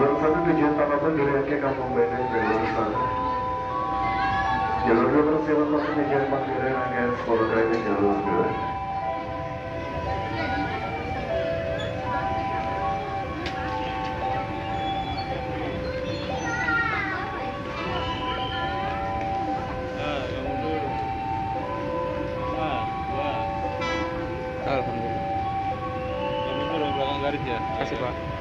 Jalur 1 tujuan Tapanuli Duryanke Kampung Benteng belok sana. Jalur 2 persiapan masuk tujuan Manggarai rangkaian sekolah kereta jalur 2. Alhamdulillah. Kamu di belakang garis ya? Kasih Pak.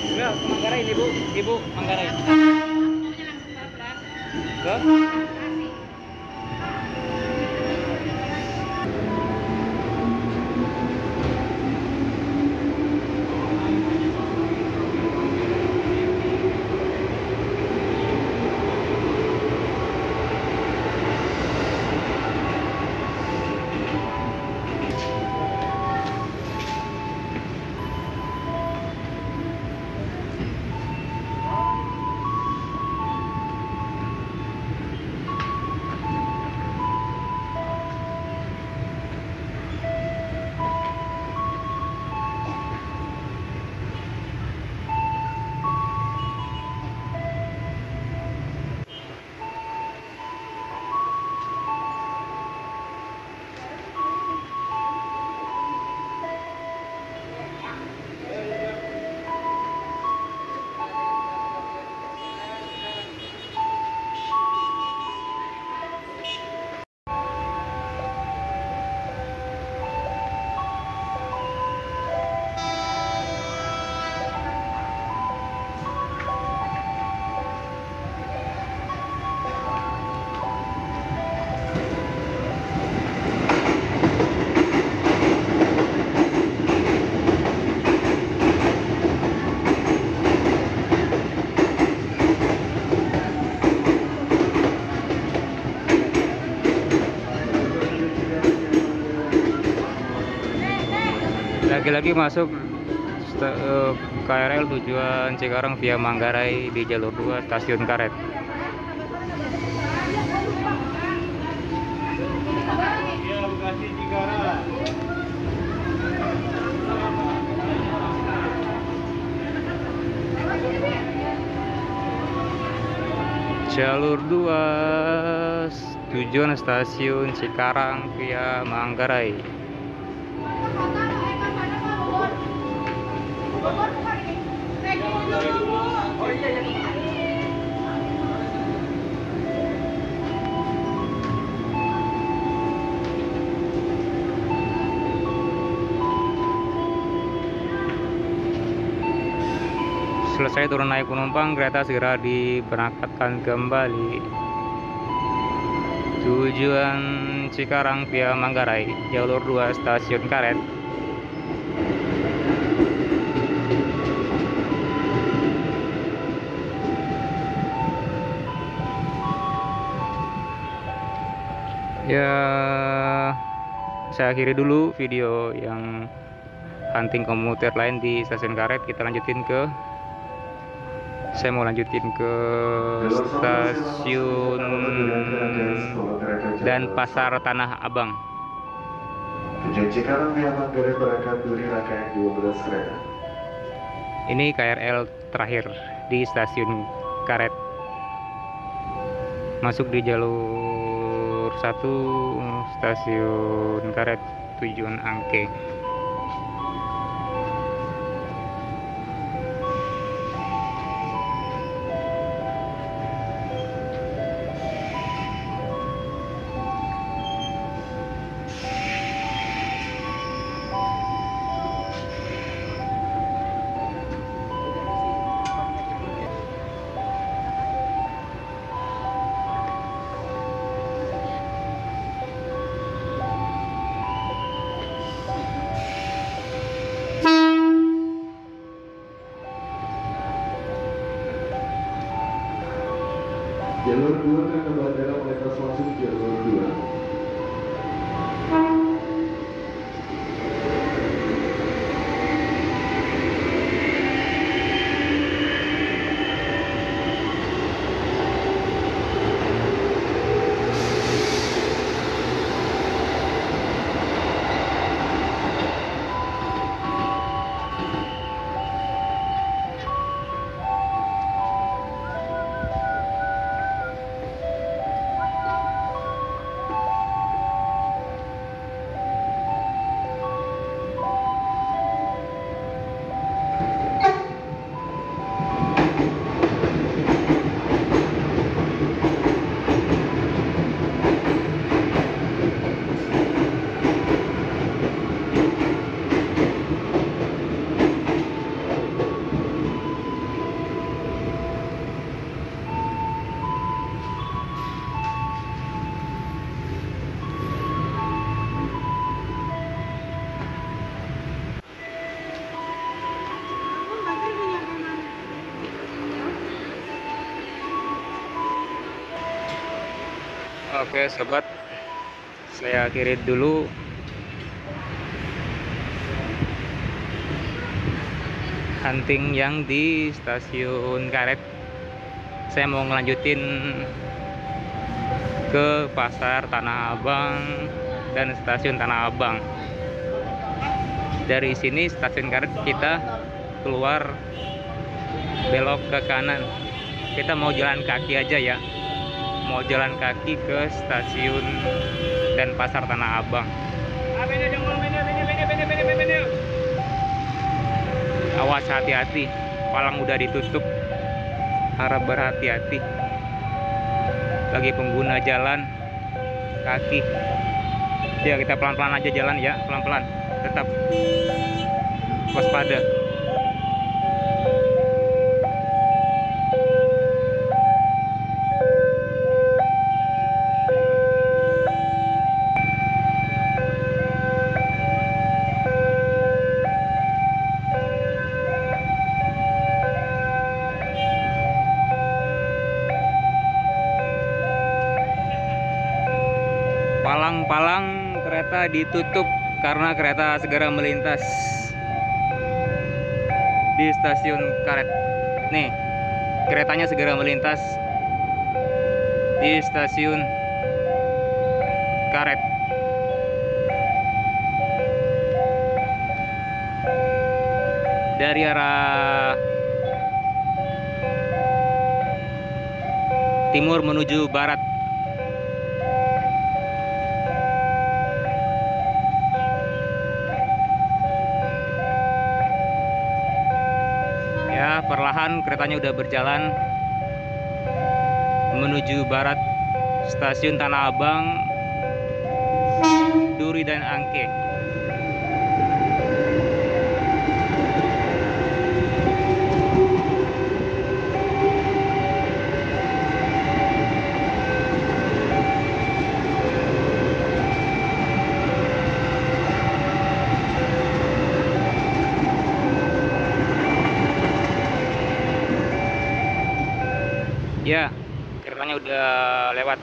Enggak, ke Manggarai ini Bu. Ibu Manggarai. Ke? Lagi-lagi masuk KRL tujuan Cikarang via Manggarai di jalur 2 stasiun Karet. Iya, Bekasi Cikarang. Jalur 2 tujuan stasiun Cikarang via Manggarai. Selesai turun naik penumpang, kereta segera diberangkatkan kembali. Tujuan Cikarang via Manggarai, jalur 2 stasiun Karet. Ya, saya akhiri dulu video yang hunting komuter lain di stasiun Karet. Saya mau lanjutin ke stasiun dan pasar Tanah Abang. Tujuan Cikarang via Manggarai berangkat Duri rangkaian 12 kereta. Ini KRL terakhir di stasiun Karet. Masuk di jalur 1 stasiun Karet tujuan Angke. Jalur 2 kereta bandara melintas langsung jalur 2. Oke sobat, saya akhiri dulu hunting yang di stasiun Karet. Saya mau ngelanjutin ke pasar Tanah Abang dan stasiun Tanah Abang. Dari sini stasiun Karet kita keluar belok ke kanan. Kita mau jalan kaki aja ya, mau jalan kaki ke stasiun dan pasar Tanah Abang. Awas, hati-hati, palang udah ditutup, harap berhati-hati bagi pengguna jalan kaki. Ya kita pelan-pelan aja jalan ya, pelan-pelan, tetap waspada. Palang-palang kereta ditutup karena kereta segera melintas di stasiun Karet. Nih, keretanya segera melintas di stasiun Karet. Dari arah timur menuju barat. Ya, perlahan keretanya udah berjalan menuju barat, stasiun Tanah Abang, Duri dan Angke. Ya, keretanya udah lewat.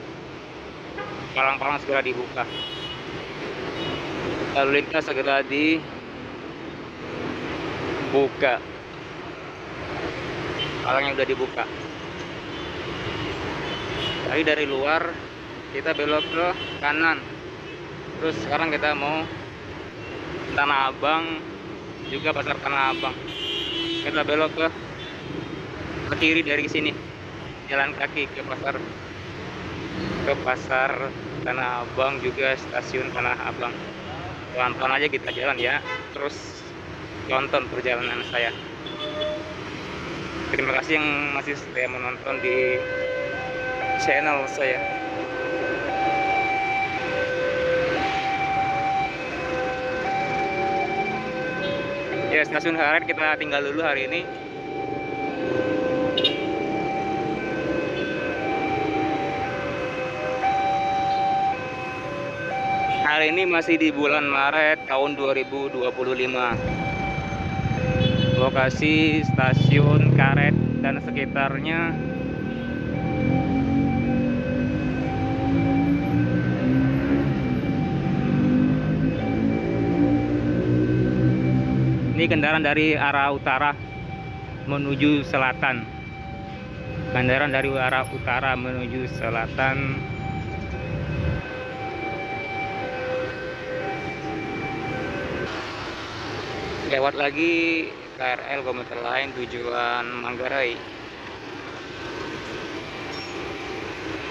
Palang-palang segera dibuka. Lalu lintas segera dibuka. Palangnya udah dibuka. Tadi dari luar kita belok ke kanan. Terus sekarang kita mau Tanah Abang, juga pasar Tanah Abang. Kita belok ke kiri dari sini. Jalan kaki ke pasar Tanah Abang, juga stasiun Tanah Abang. Pelan-pelan aja kita jalan ya, terus tonton perjalanan saya. Terima kasih yang masih setia menonton di channel saya. Ya, stasiun Karet kita tinggal dulu hari ini. Hari ini masih di bulan Maret tahun 2025. Lokasi stasiun Karet dan sekitarnya ini kendaraan dari arah utara menuju selatan. Kendaraan dari arah utara menuju selatan. Lewat lagi KRL komuter lain tujuan Manggarai.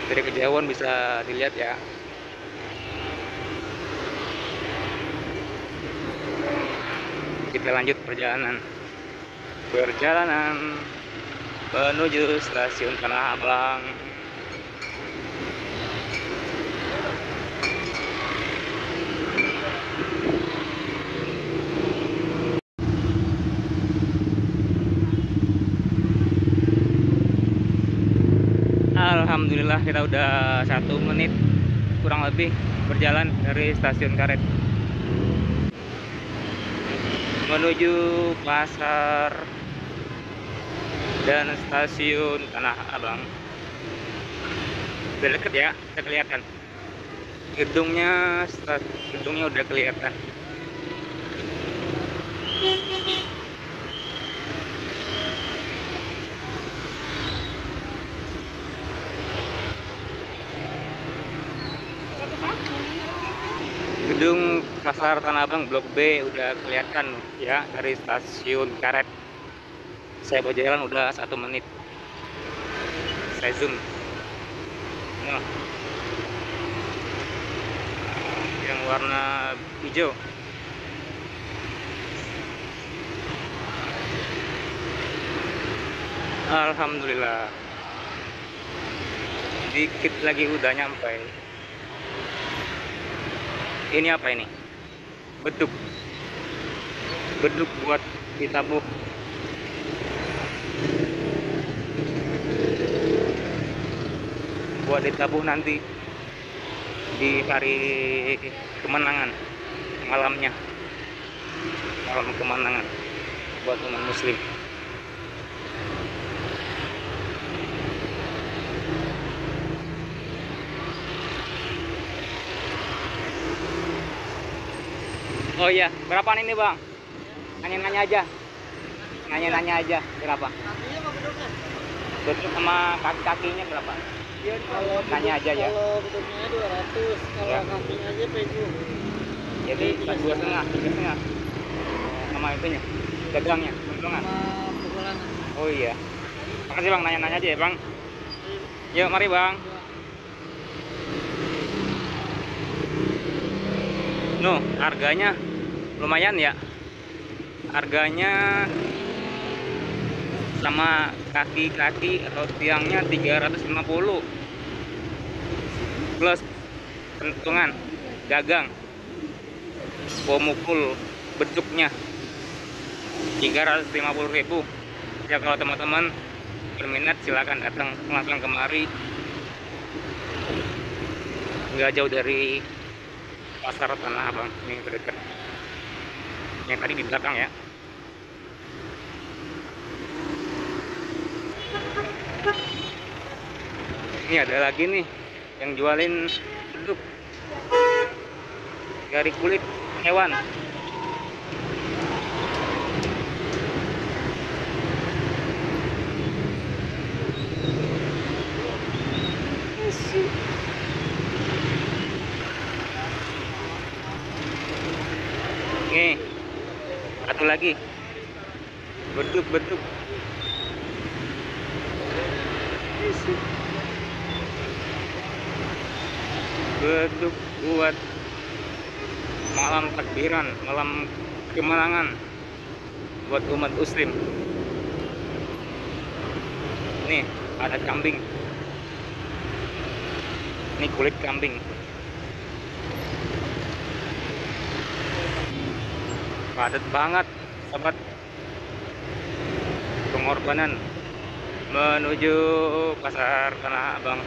Dari kejauhan bisa dilihat ya. Kita lanjut perjalanan menuju stasiun Tanah Abang. Alhamdulillah kita udah 1 menit kurang lebih berjalan dari stasiun Karet menuju pasar dan stasiun Tanah Abang. Udah deket ya, udah kelihatan. Gedungnya udah kelihatan. Gedung Pasar Tanah Abang Blok B udah kelihatan ya dari stasiun karet. Saya berjalan udah 1 menit. Saya zoom. Nah, yang warna hijau. Alhamdulillah. Dikit lagi udah nyampe. Ini apa ini? Beduk. Beduk buat ditabuh. Buat ditabuh nanti di hari kemenangan, malamnya, malam kemenangan buat umat muslim. Oh iya, berapaan ini bang? Nanya-nanya aja. Nanya-nanya aja, berapa? Kakinya apa beduknya? Beduk sama kaki-kakinya berapa? Iya, kalau Nanya aja ya. Kalau beduknya 200, kalau Ya. kakinya aja pegu. Jadi 2,5, 3,5. Sama itunya, dagangnya, untungan. Sama pukulan. Oh iya. Makasih bang, nanya-nanya aja ya bang. Yuk, mari bang. Nuh, harganya lumayan ya. Harganya sama kaki-kaki atau tiangnya 350 plus pentungan dagang mukul beduknya 350.000. Ya kalau teman-teman berminat silakan datang langsung kemari, nggak jauh dari Pasar Tanah Abang, ini terdekat. Yang tadi di belakang ya. Ini ada lagi nih yang jualin beduk dari kulit hewan. Nih, satu lagi beduk. Beduk buat malam takbiran, malam kemenangan buat umat muslim. Nih, ada kambing. Ini kulit kambing. Padat banget, sahabat. Pengorbanan menuju Pasar Tanah Abang.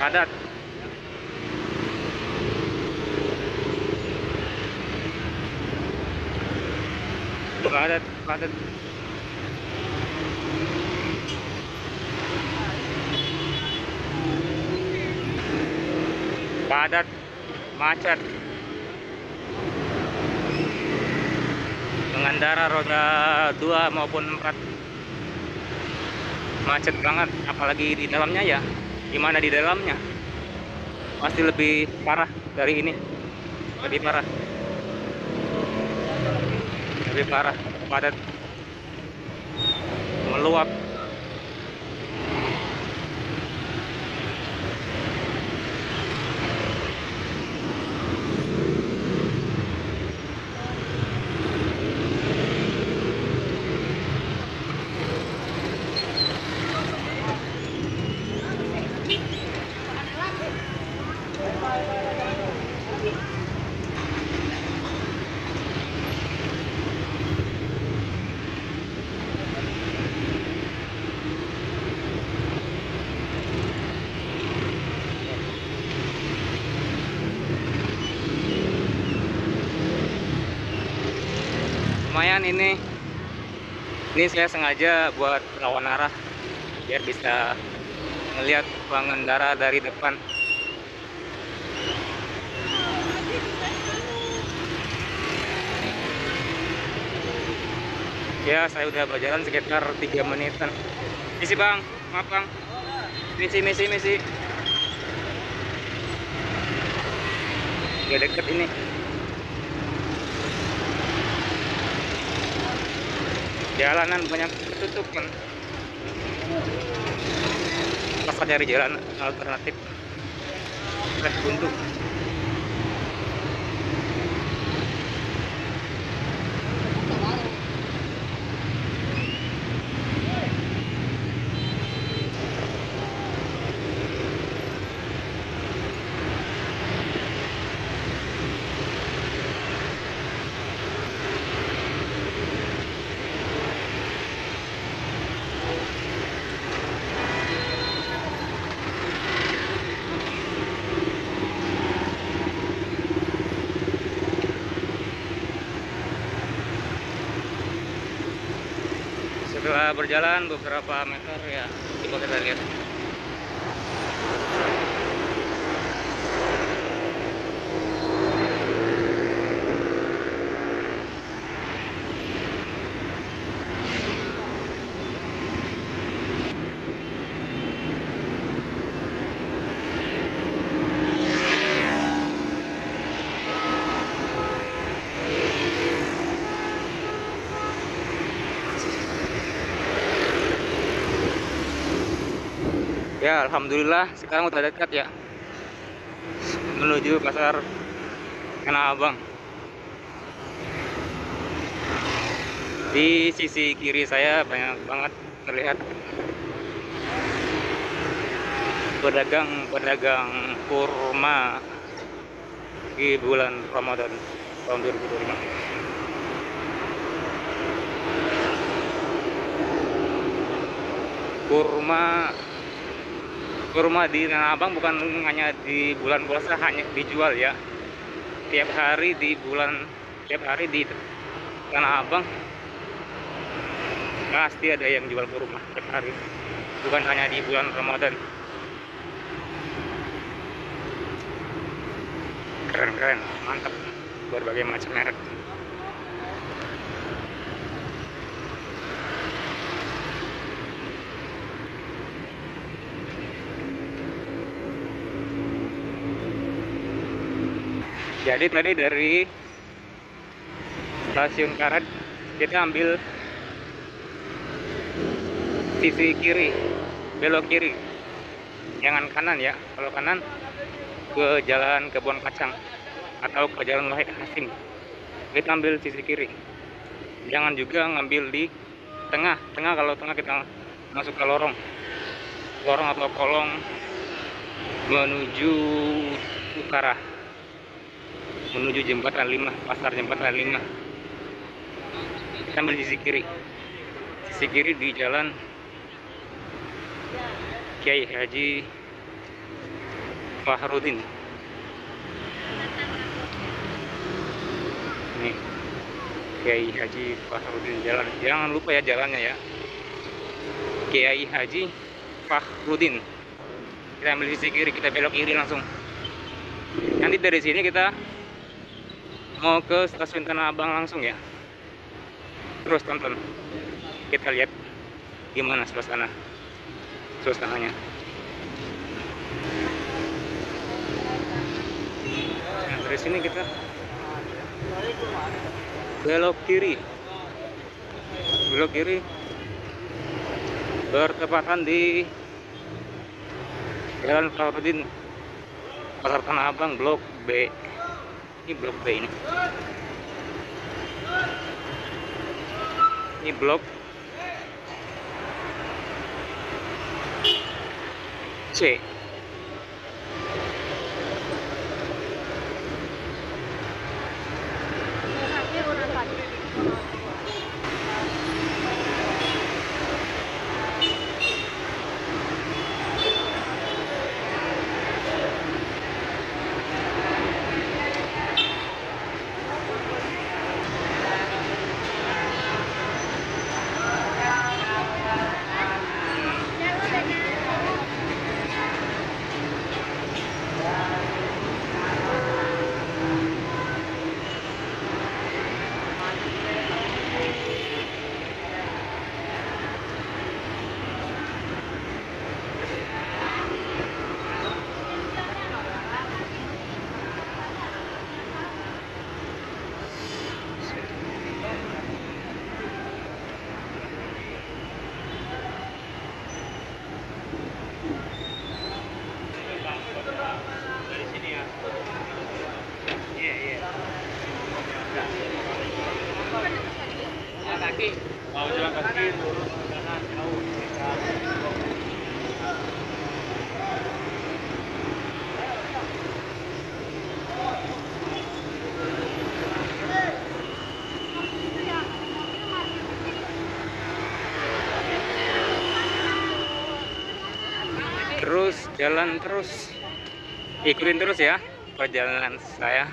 Padat. Padat. Padat, macet. Pengendara roda 2 maupun 4 macet banget, apalagi di dalamnya ya. Gimana di dalamnya? Pasti lebih parah dari ini. Lebih parah, padat, meluap. Lumayan ini saya sengaja buat lawan arah biar bisa melihat pengendara dari depan. Ya, saya udah berjalan sekitar 3 menitan. Misi bang, maaf bang. Misi. Udah deket ini. Jalanan banyak tertutup kan. Pas cari jalan alternatif. Buntu. Setelah berjalan beberapa meter ya, coba kita lihat. Ya, alhamdulillah sekarang udah dekat ya, menuju pasar Tanah Abang. Di sisi kiri saya banyak banget terlihat pedagang kurma di bulan Ramadan tahun 2025. Kurma di Tanah Abang bukan hanya di bulan puasa hanya dijual ya. Tiap hari di Tanah Abang pasti ada yang jual kurma tiap hari. Bukan hanya di bulan Ramadan. Keren, mantap. Berbagai macam merek. Jadi tadi dari stasiun Karet kita ambil sisi kiri, belok kiri, jangan kanan ya. Kalau kanan ke jalan Kebun Kacang atau ke jalan Wahid Hasim, kita ambil sisi kiri. Jangan juga ngambil di tengah. Kalau tengah kita masuk ke lorong atau kolong menuju utara, menuju jembatan 5, pasar jembatan 5. Kita ambil sisi kiri di jalan Kiai Haji Fahrudin. Nih, Kiai Haji Fahrudin jalan. Jangan lupa ya jalannya ya. Kiai Haji Fahrudin. Kita ambil sisi kiri, kita belok kiri langsung. Nanti dari sini kita mau ke stasiun Tanah Abang langsung ya. Terus tonton, kita lihat gimana suasananya. Nah, dari sini kita belok kiri bertepatan di Jalan Fahrudin, Pasar Tanah Abang, Blok B. Ini Blok B ini. Ini Blok C. terus, jalan terus, ikutin terus ya perjalanan saya.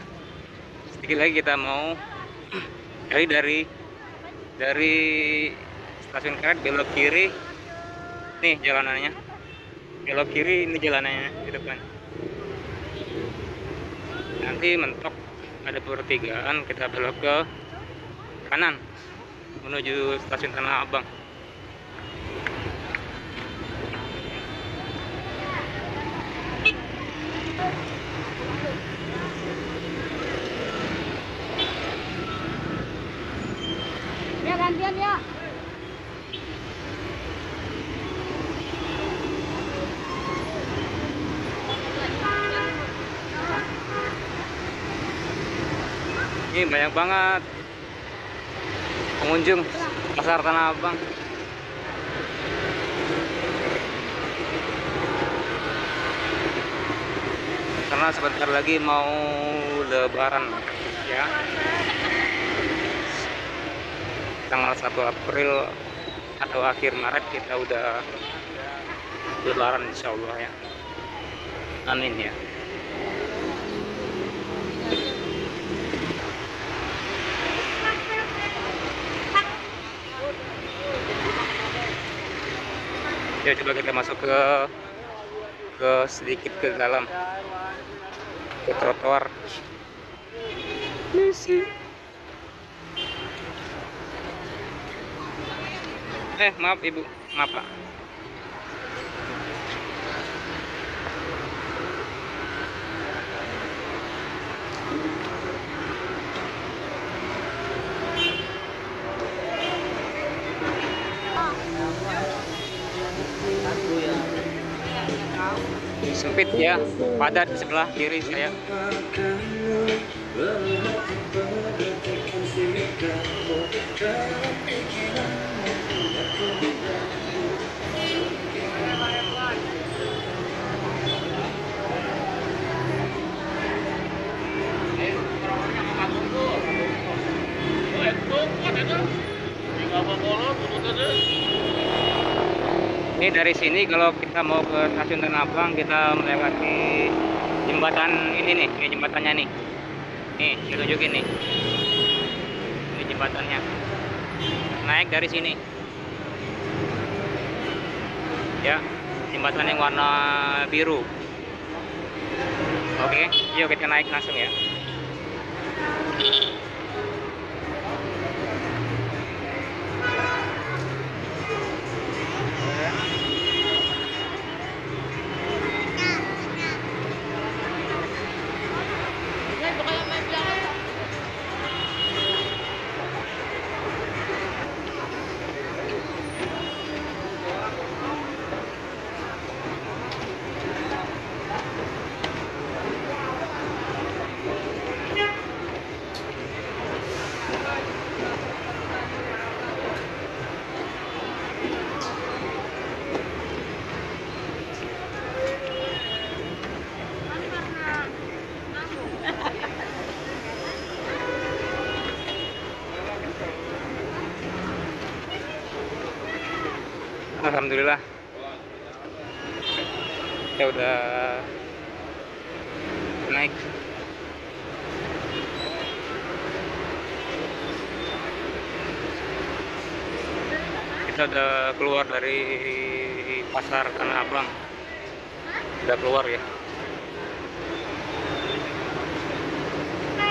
Sedikit lagi kita mau dari stasiun Karet belok kiri. Nih jalanannya, belok kiri, ini jalanannya di depan. Nanti mentok ada pertigaan, kita belok ke kanan menuju stasiun Tanah Abang. Ya gantian ya. Ini banyak banget pengunjung pasar Tanah Abang. Karena sebentar lagi mau Lebaran ya. Tanggal 1 April atau akhir Maret kita udah Lebaran insya Allah ya. Amin ya. Ya coba kita masuk ke sedikit ke dalam, ke trotoar. Maaf ibu, maaf pak. Sempit ya, padat di sebelah kiri saya. Ini dari sini kalau kita mau ke stasiun Tanah Abang, kita melewati jembatan ini nih, ini jembatannya nih. Nih, ditunjukin nih. Ini jembatannya. Naik dari sini. Ya, jembatan yang warna biru. Oke, yuk kita naik langsung ya. Alhamdulillah kita udah naik. Kita udah keluar dari pasar Tanah Abang, udah keluar ya.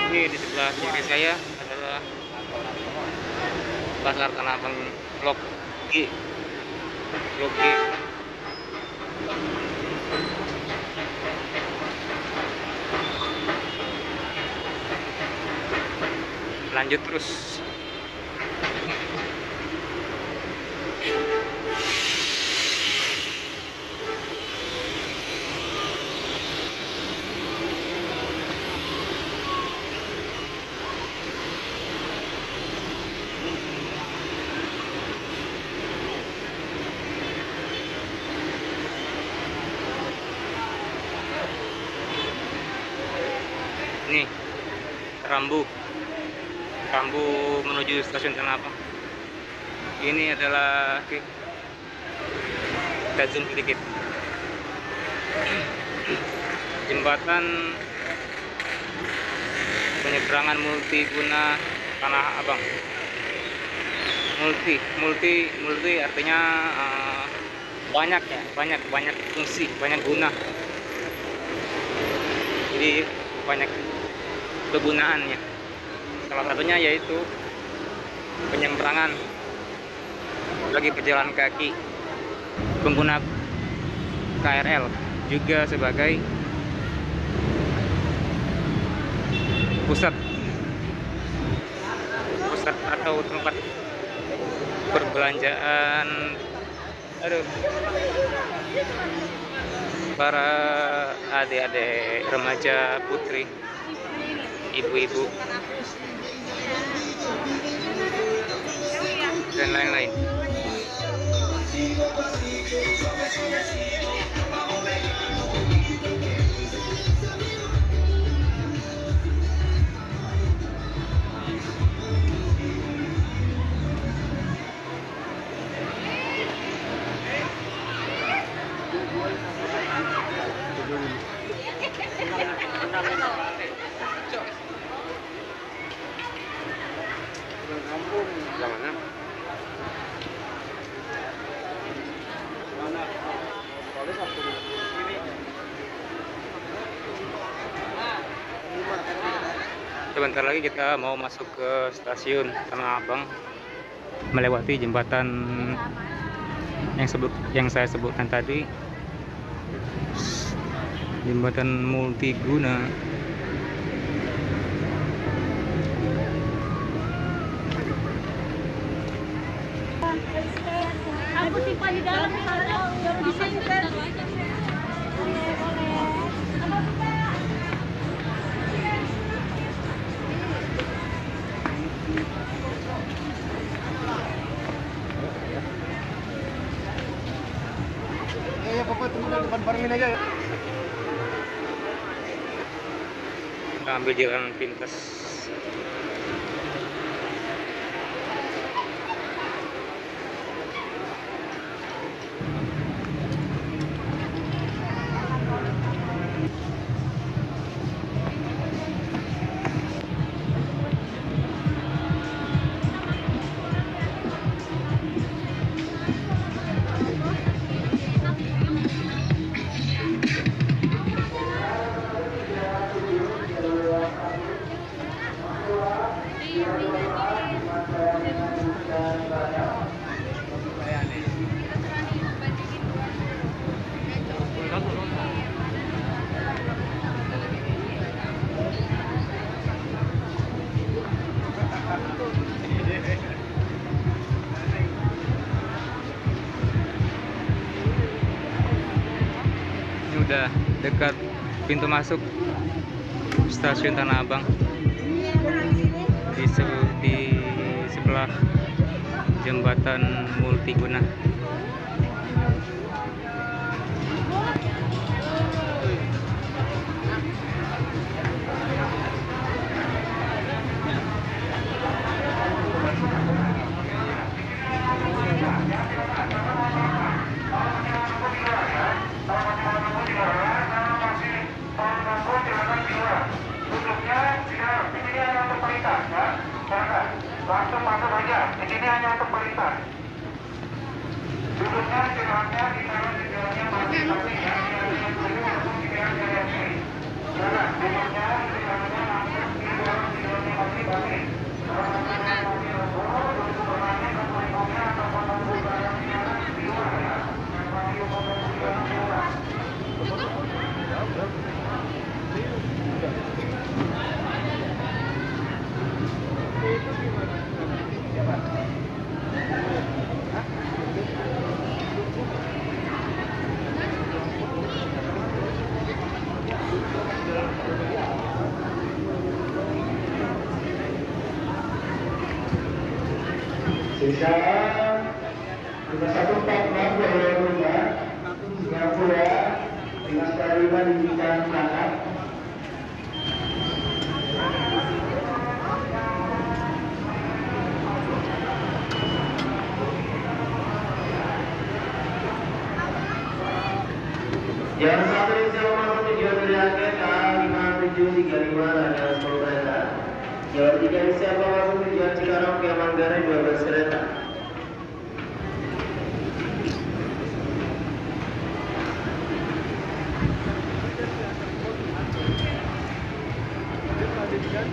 Ini di sebelah kiri saya adalah pasar Tanah Abang Blok G. Blok G. Lanjut terus. Nih rambu menuju stasiun Tanah Abang. Ini adalah, kita zoom sedikit. jembatan penyeberangan multiguna Tanah Abang. Multi artinya banyak ya, banyak fungsi, banyak guna. Jadi banyak kegunaannya. Salah satunya yaitu penyeberangan bagi pejalan kaki, pengguna KRL, juga sebagai pusat atau tempat perbelanjaan para adik-adik remaja, putri, ibu-ibu, dan lain-lain. Jangan. Sebentar lagi kita mau masuk ke stasiun Tanah Abang, melewati jembatan yang saya sebutkan tadi, jembatan multiguna. Aku simpan di dalam kalau bisa juga. Ya papa tunggu di depan parkiran aja. Kita ambil jalan pintas. Ini udah dekat pintu masuk stasiun Tanah Abang. Di sebelah jembatan multiguna. Langsung masuk aja, di sini hanya untuk perintah. Duduknya istirahatnya di sana tujuannya masing-masing ya. Yang kedua untuk pikiran direksi. Jangan duduknya istirahatnya langsung di dalam tujuannya masing-masing. Kalau masih duduk bermain ke pelingkungnya atau menunggu barang di luar ya. Yang masih menunggu di luar. Sisa 5146 Jayapura, Singapura, 5 di bidang kanan. Yang satu di siapa masuk tujuan dari akhir K5735 ada 10 kereta. Yang tiga di siapa masuk tujuan Cikarang ke Manggarai 12 kereta.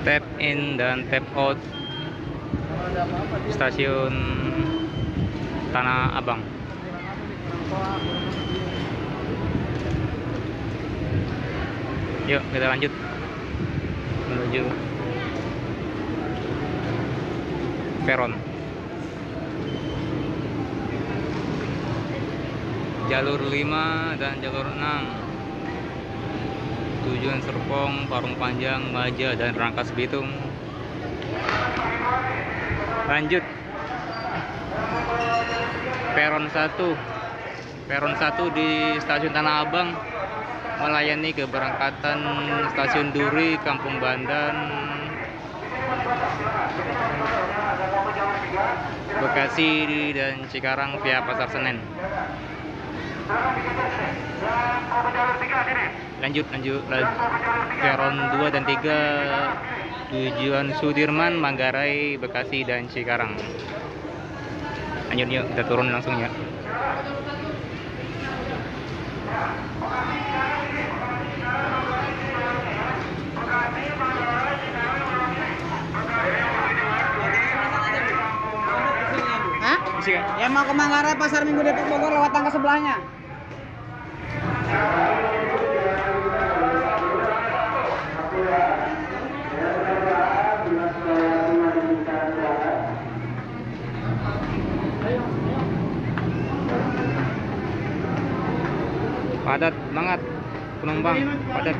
Tap in dan tap out stasiun Tanah Abang. Yuk kita lanjut menuju peron. Jalur 5 dan jalur 6 tujuan Serpong, Parung Panjang, Maja, dan Rangkas Bitung. Lanjut peron 1. Peron 1 di stasiun Tanah Abang melayani keberangkatan stasiun Duri, Kampung Bandan, Bekasi, dan Cikarang via Pasar Senen. Lanjut peron 2 dan 3 tujuan Sudirman, Manggarai, Bekasi, dan Cikarang. Lanjut yuk, kita turun langsung ya. Hah? Yang mau ke Manggarai Pasar Minggu Depok Bogor lewat tangga sebelahnya. Padat banget penumpang, padat.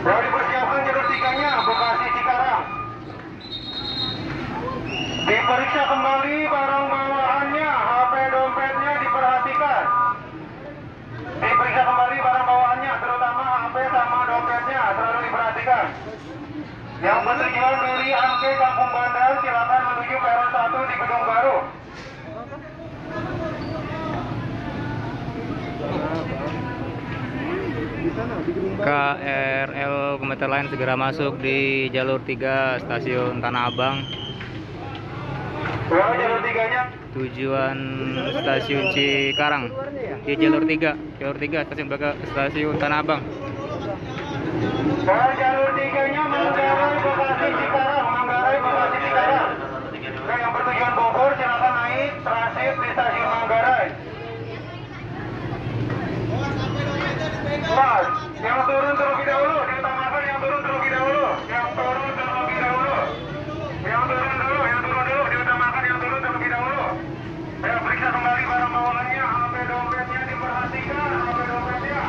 Baru dipersiapkan jalur 3-nya Bekasi Cikarang. Diperiksa kembali barang bawaannya, HP dompetnya diperhatikan. Diperiksa kembali barang bawaannya, terutama HP sama dompetnya, selalu diperhatikan. Yang bertujuan Duri, Angke, Kampung Bandan, silakan menuju peron 1 di Gedung Baru. KRL komuter lain segera masuk di jalur 3 stasiun Tanah Abang. Jalur 3-nya. Tujuan stasiun Cikarang di jalur 3 stasiun Tanah Abang. Jalur 3-nya Manggarai, Bekasi, Cikarang, Manggarai, Bekasi, Cikarang. Yang bertujuan Bogor silakan naik transit di stasiun Manggarai. Mas, yang turun terlebih dahulu, diutamakan yang turun terlebih dahulu, yang turun terlebih dahulu, yang turun dulu, diutamakan yang turun terlebih dahulu. Saya periksa kembali barang bawaannya, HP dompetnya diperhatikan, HP dompetnya.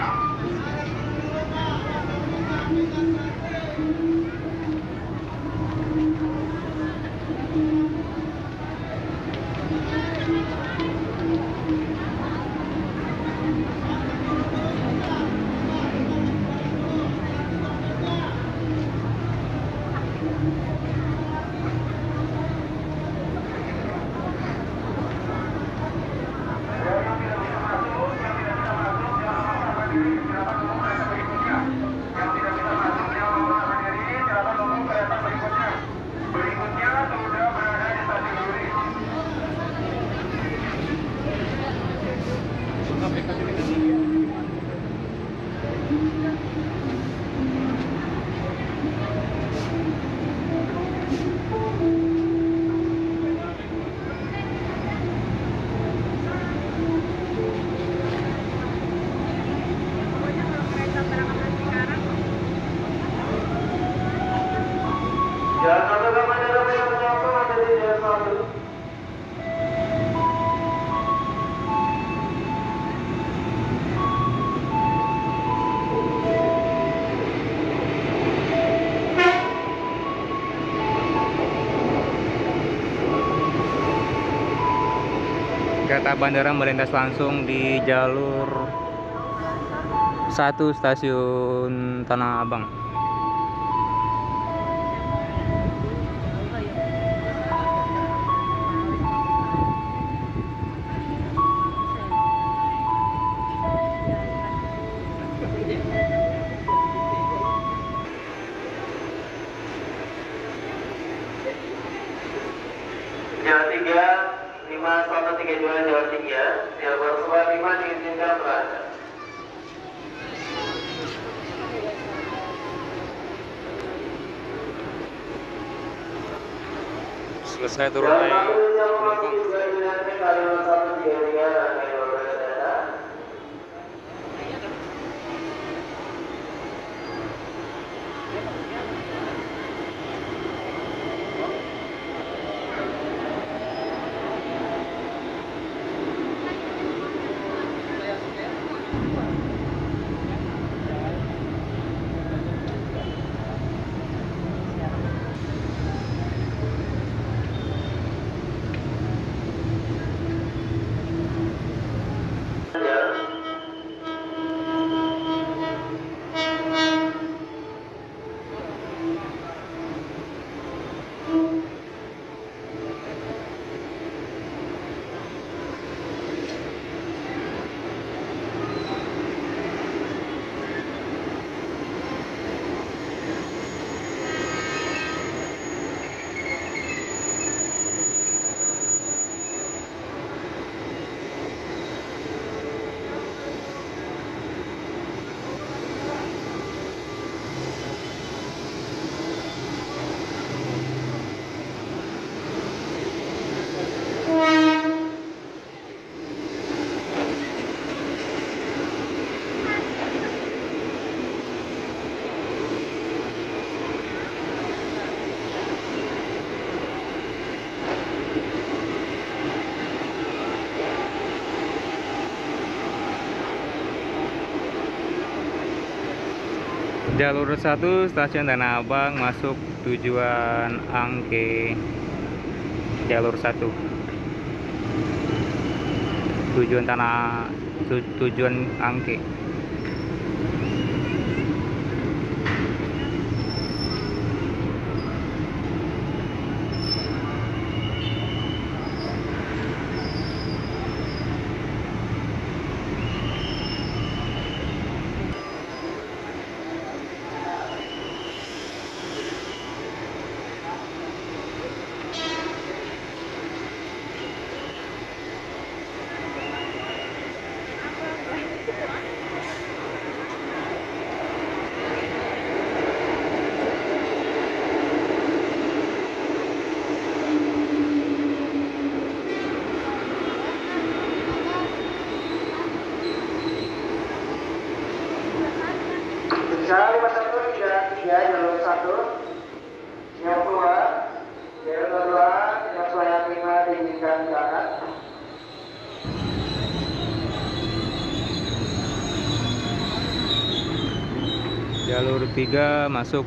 Kereta bandara melintas langsung di jalur 1 stasiun Tanah Abang. jalan 3, jalur sebelah 5 diizinkan berada. Selesai turun naik penumpang. Jalur 1 stasiun Tanah Abang masuk tujuan Angke. Jalur 1 tujuan Angke. Jalan 51 tidak 3 jalur 1 yang keluar jalur 2 yang saya terima diizinkan berangkat. Jalur 3 masuk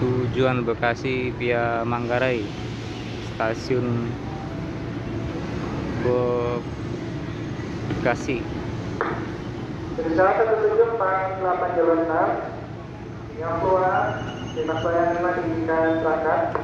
tujuan Bekasi via Manggarai, stasiun Bekasi. Bersama 77 8 jalur 6 yang keluar Dinas Pelayanan 5 diizinkan berangkat.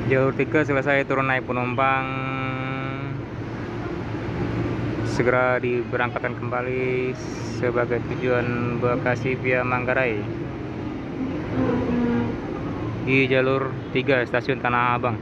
Jalur 3 selesai turun naik penumpang, segera diberangkatkan kembali sebagai tujuan Bekasi via Manggarai di jalur 3 stasiun Tanah Abang.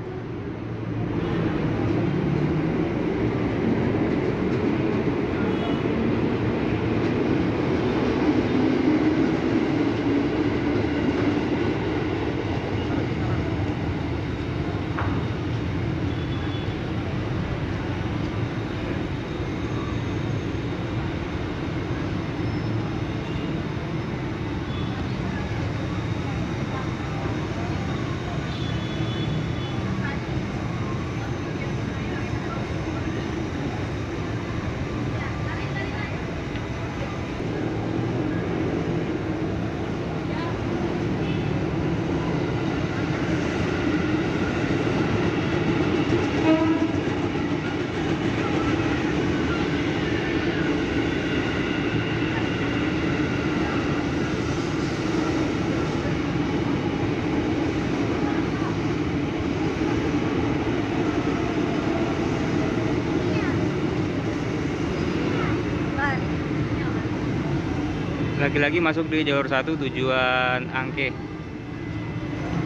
Lagi-lagi masuk di jalur 1 tujuan Angke.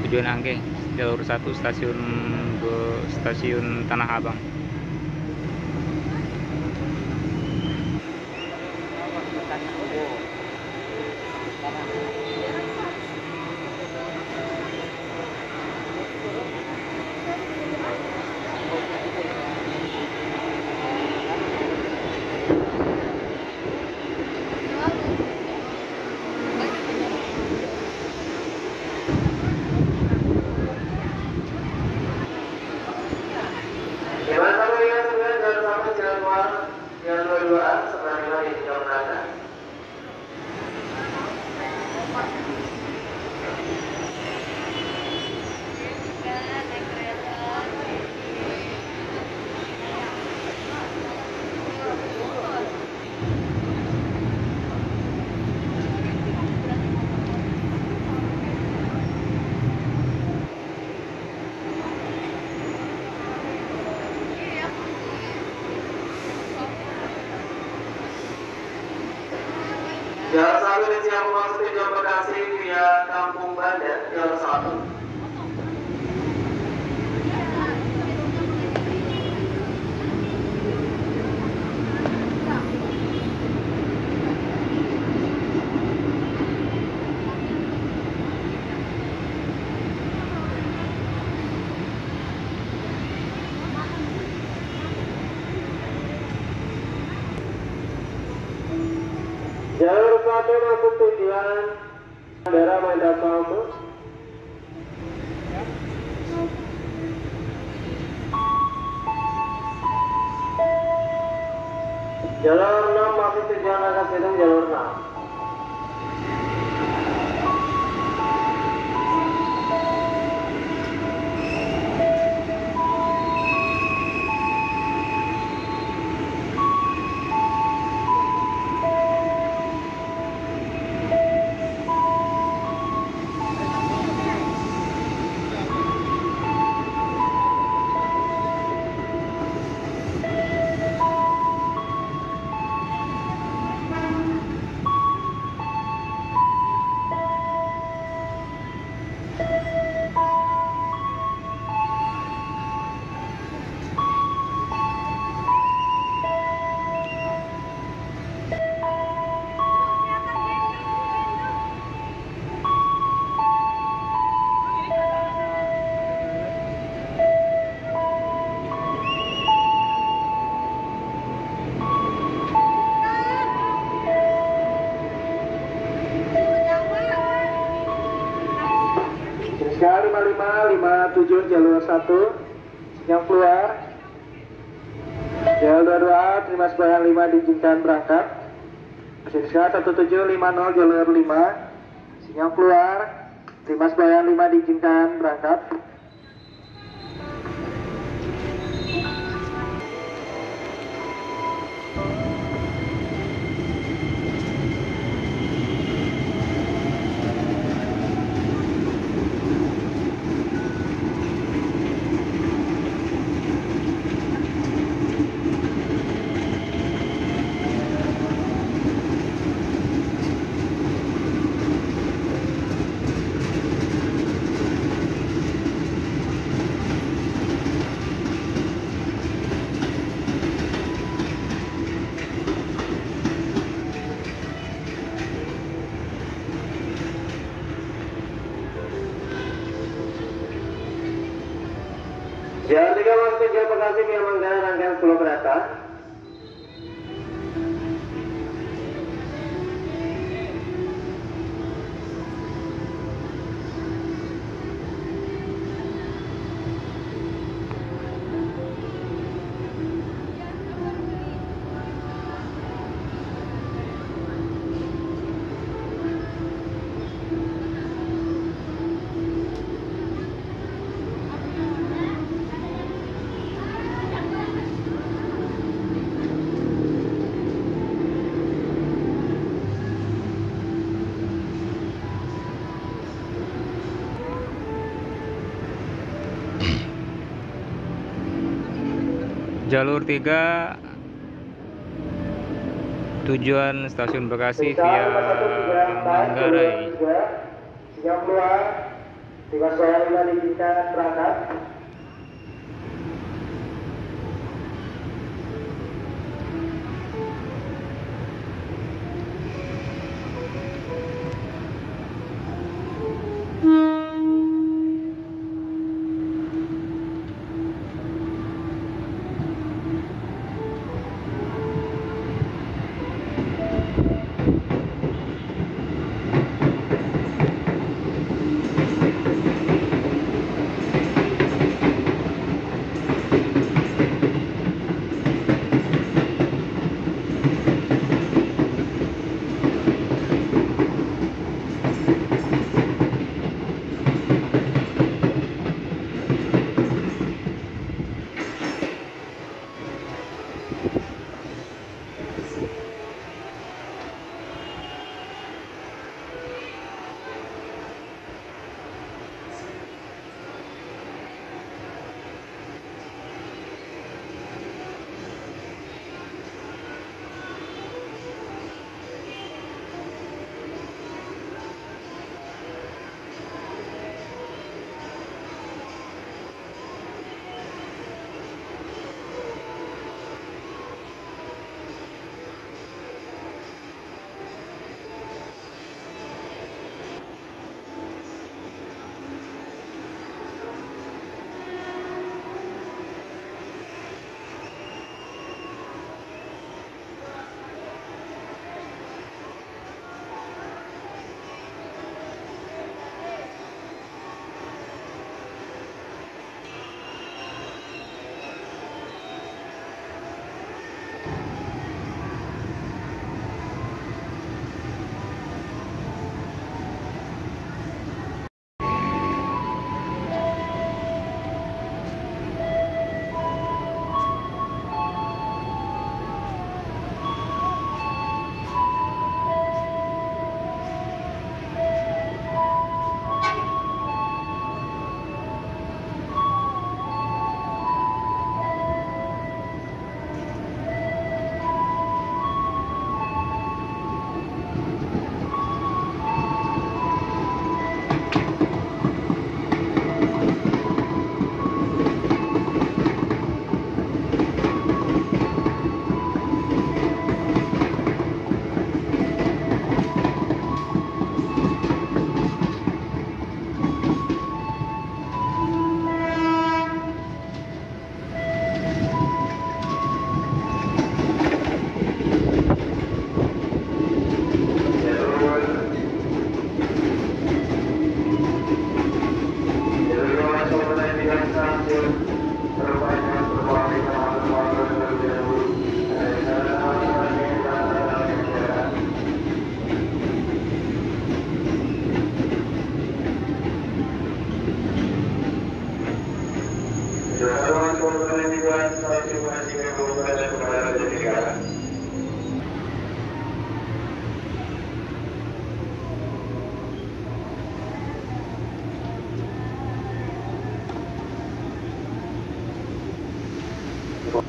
Tujuan Angke, jalur 1 stasiun Tanah Abang. Jalan 1 hingga 9, jalan 1 jalan keluar, jalan 22 sebelah 5 di jam berangkat. Jalan 1 di siang memasuki Jalan Bekasi via Kampung Bandan, jalan 1. Jalur 1 masuk tujuan daerah Mandapaumu. Jalur 6 masuk tujuan Rangkas Bitung, jalur 6. Sekali 55, 57 jalur 1 yang keluar. Jalur 22 terima sembahyang 5 diizinkan berangkat. Sekali 1750 jalur 5 yang keluar. Terima sembahyang 5 diizinkan berangkat. Jalan 3 masuk ke Jalan Bekasi via Manggarai rangkaian 10 kereta. Jalur 3 tujuan stasiun Bekasi via Manggarai. Siap keluar, 305 diizinkan berangkat.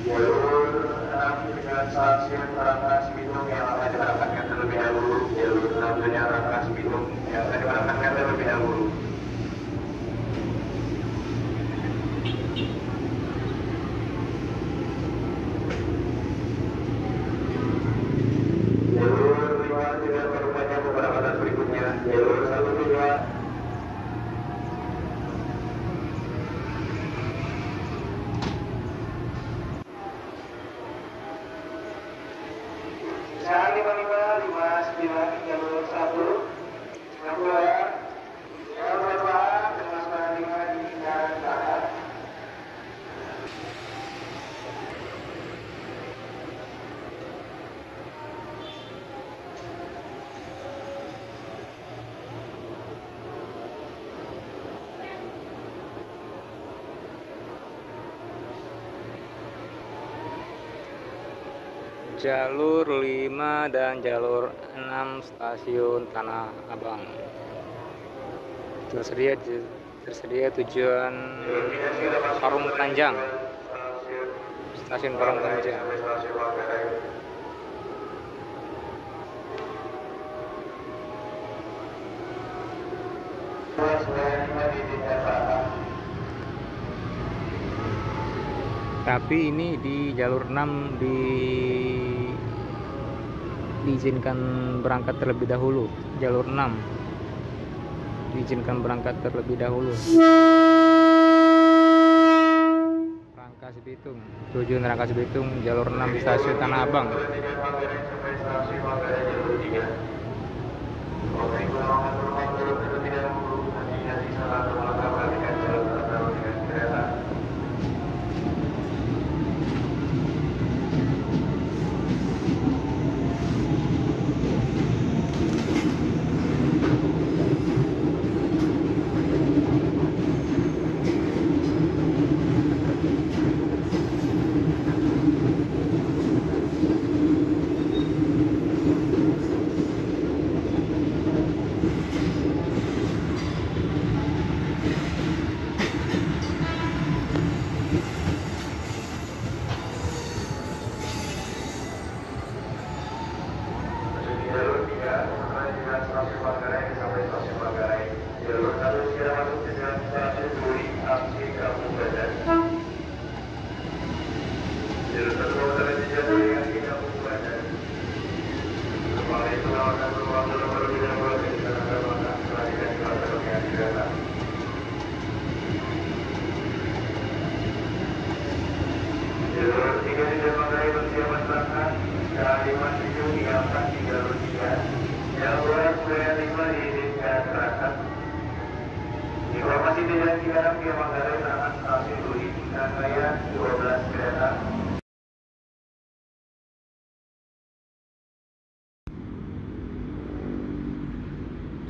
Jalur 6 dengan stasiun Rangkas Bitung yang akan diberangkatkan terlebih dahulu. Jalur 6 dengan Rangkas Bitung yang akan diberangkatkan terlebih dahulu. Jalur 5 dengan berubahnya keberangkatan berikutnya. Jalur 1 2. Jangan 55, 59, jalur 1, 62, jalur 2, dengan 95 diizinkan berangkat. Jalur 5 dan jalur 6 stasiun Tanah Abang tersedia tujuan Parung Panjang, stasiun Parung Panjang. Tapi ini di jalur 6 diizinkan berangkat terlebih dahulu. Jalur 6 diizinkan berangkat terlebih dahulu. Rangkas Bitung, tujuan Rangkas Bitung, jalur 6 di stasiun Tanah Abang. Informasi tidak Cikarang via Manggarai berangkat stasiun Duri, rangkaian 12 kereta.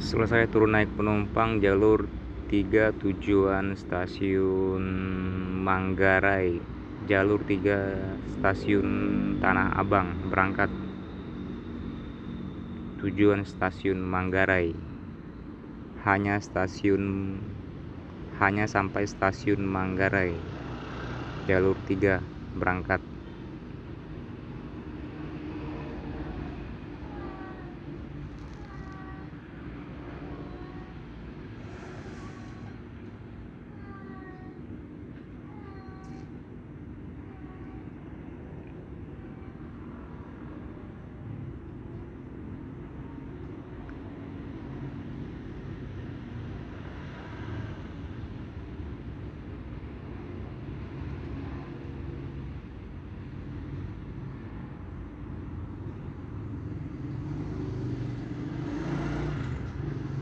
Selesai turun naik penumpang jalur 3 tujuan stasiun Manggarai, jalur 3 stasiun Tanah Abang berangkat. Tujuan stasiun Manggarai, hanya sampai stasiun Manggarai, jalur 3 berangkat.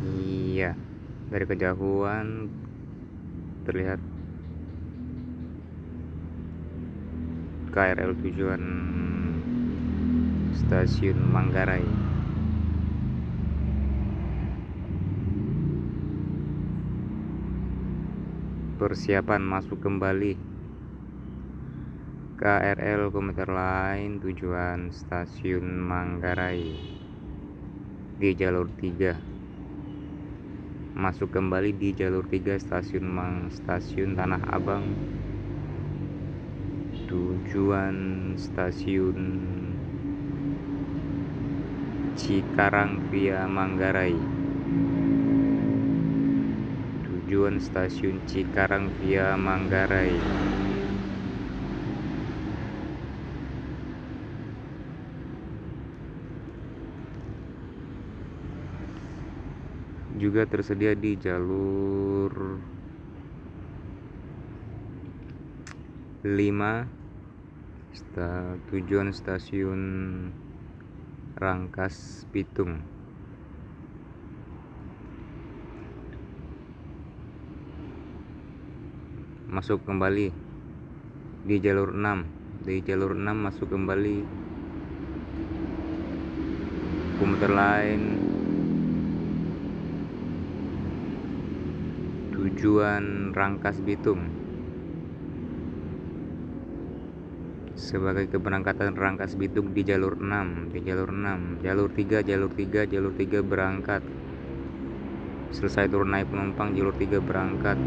Iya, dari kejauhan terlihat KRL tujuan stasiun Manggarai. Persiapan masuk kembali KRL komuter lain tujuan stasiun Manggarai di jalur 3. Masuk kembali di jalur 3 stasiun Tanah Abang, tujuan stasiun Cikarang via Manggarai. Tujuan stasiun Cikarang via Manggarai. Juga tersedia di jalur 5 tujuan stasiun Rangkas Bitung. Masuk kembali di jalur 6. Di jalur 6 masuk kembali komuter lain tujuan Rangkas Bitung. Sebagai keberangkatan Rangkas Bitung di jalur 6, jalur 3 berangkat. Selesai turun naik penumpang, jalur 3 berangkat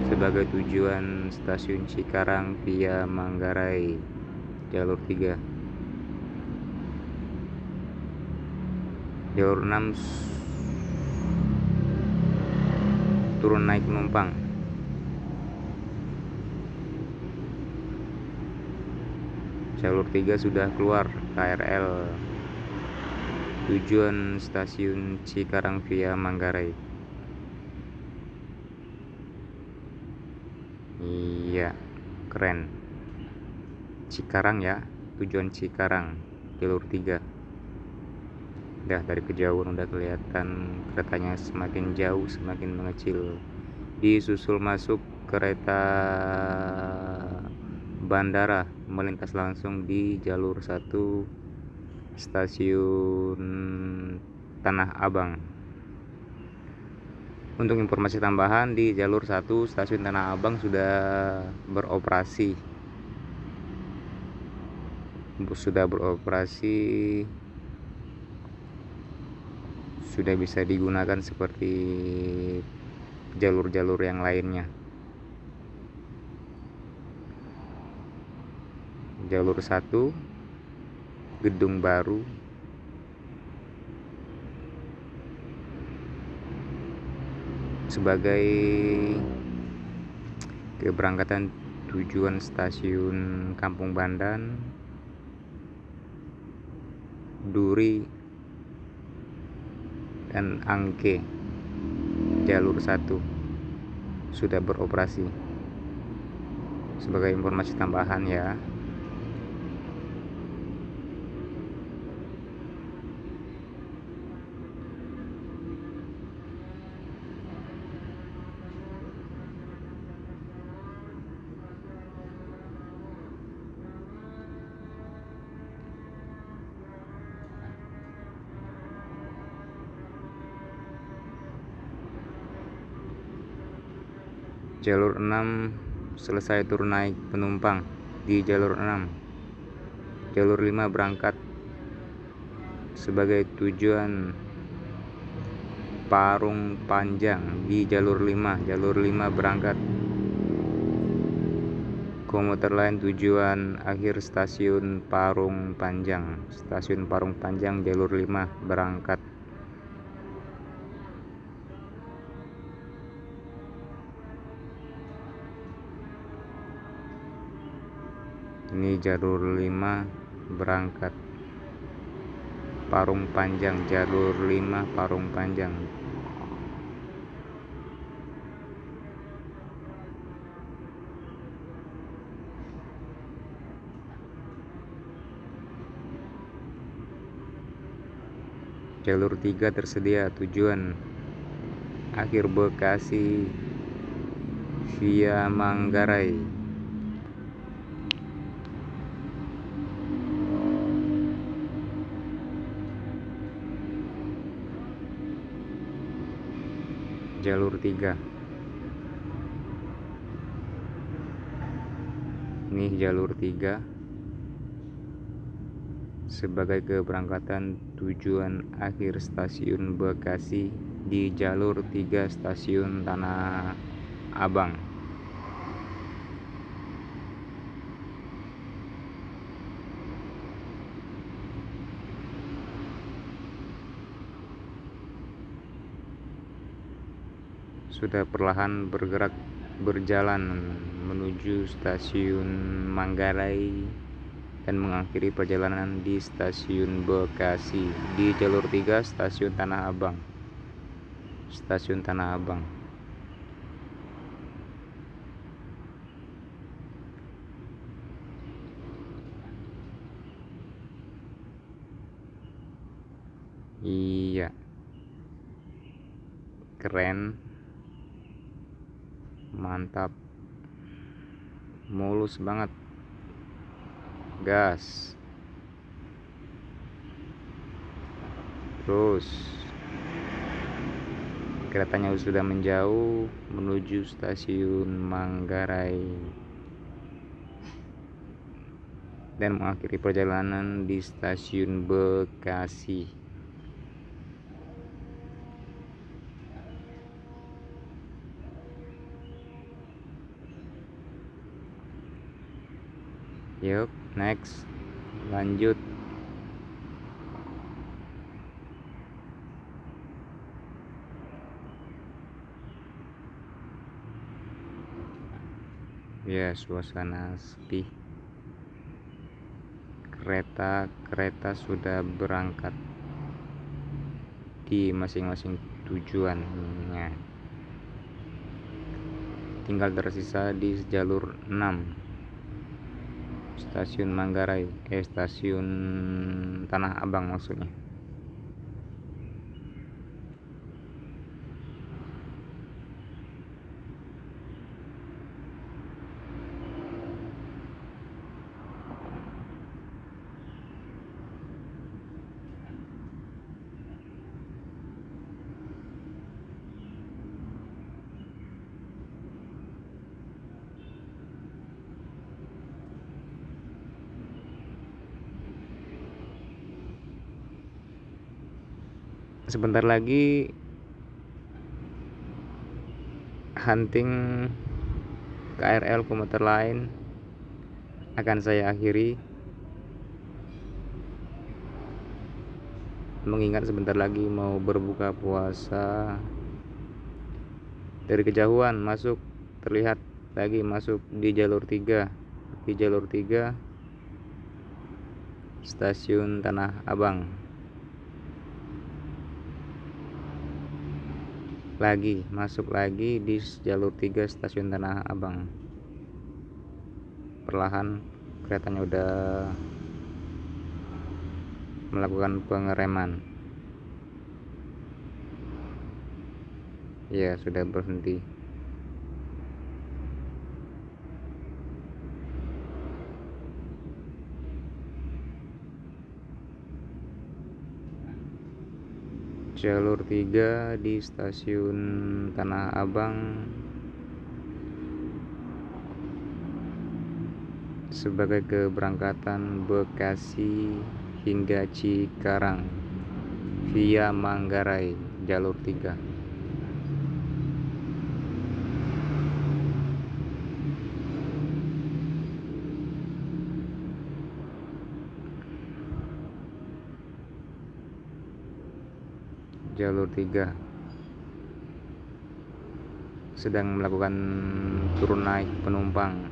sebagai tujuan stasiun Cikarang via Manggarai, jalur 3. Jalur 6 turun naik penumpang. Jalur 3 sudah keluar KRL tujuan stasiun Cikarang via Manggarai. Iya, keren. Cikarang ya, tujuan Cikarang, jalur 3. Udah dari kejauhan udah kelihatan keretanya semakin jauh, semakin mengecil. Disusul masuk kereta bandara melintas langsung di jalur 1 stasiun Tanah Abang. Untuk informasi tambahan, di jalur 1 stasiun Tanah Abang sudah beroperasi. Sudah bisa digunakan seperti jalur-jalur yang lainnya. Jalur 1 gedung baru, sebagai keberangkatan tujuan stasiun Kampung Bandan, Duri, dan Angke. Jalur 1 sudah beroperasi. Sebagai informasi tambahan ya. Jalur 6 selesai turun naik penumpang di jalur 6. Jalur 5 berangkat sebagai tujuan Parung Panjang di jalur 5. Jalur 5 berangkat. Komuter lain tujuan akhir stasiun Parung Panjang. Stasiun Parung Panjang jalur 5 berangkat. Ini jalur 5 berangkat Parung Panjang, jalur 5 Parung Panjang. Jalur 3 tersedia tujuan akhir Bekasi via Manggarai. Jalur 3. Ini jalur 3 sebagai keberangkatan tujuan akhir stasiun Bekasi di jalur 3 stasiun Tanah Abang. Sudah perlahan berjalan menuju stasiun Manggarai dan mengakhiri perjalanan di stasiun Bekasi di jalur 3 stasiun Tanah Abang. Stasiun Tanah Abang. Iya, keren, mantap, mulus banget, gas, terus keretanya sudah menjauh menuju stasiun Manggarai dan mengakhiri perjalanan di stasiun Bekasi. Yuk, next, lanjut. Ya, suasana sepi. Kereta sudah berangkat di masing-masing tujuannya. Tinggal tersisa di jalur 6 stasiun Manggarai, stasiun Tanah Abang maksudnya. Sebentar lagi hunting KRL komuter lain akan saya akhiri, mengingat sebentar lagi mau berbuka puasa. Dari kejauhan terlihat lagi masuk di jalur 3 stasiun Tanah Abang. Masuk lagi di jalur 3 stasiun Tanah Abang. Perlahan keretanya udah melakukan pengereman. Ya, sudah berhenti. Jalur 3 di stasiun Tanah Abang sebagai keberangkatan Bekasi hingga Cikarang via Manggarai, jalur 3. Jalur 3 sedang melakukan turun naik penumpang.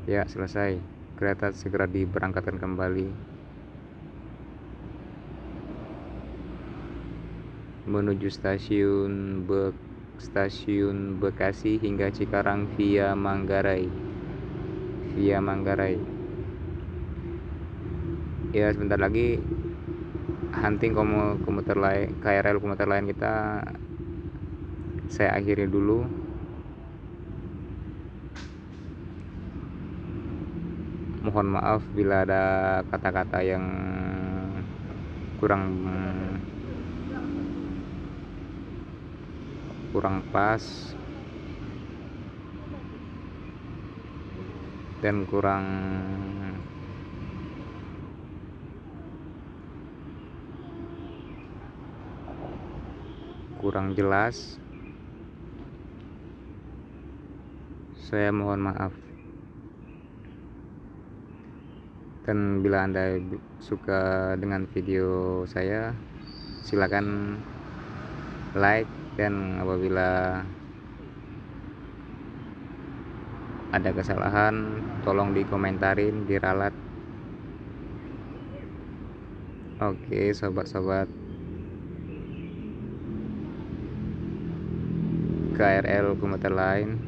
Ya, selesai. Kereta segera diberangkatkan kembali menuju stasiun Bekasi hingga Cikarang via Manggarai. Ya, sebentar lagi hunting komuter lain, KRL komuter lain kita saya akhiri dulu. Mohon maaf bila ada kata-kata yang kurang pas dan kurang jelas. Saya mohon maaf. Dan bila Anda suka dengan video saya, silakan like, dan apabila ada kesalahan tolong dikomentarin, diralat. Oke, sobat-sobat KRL komuter lain,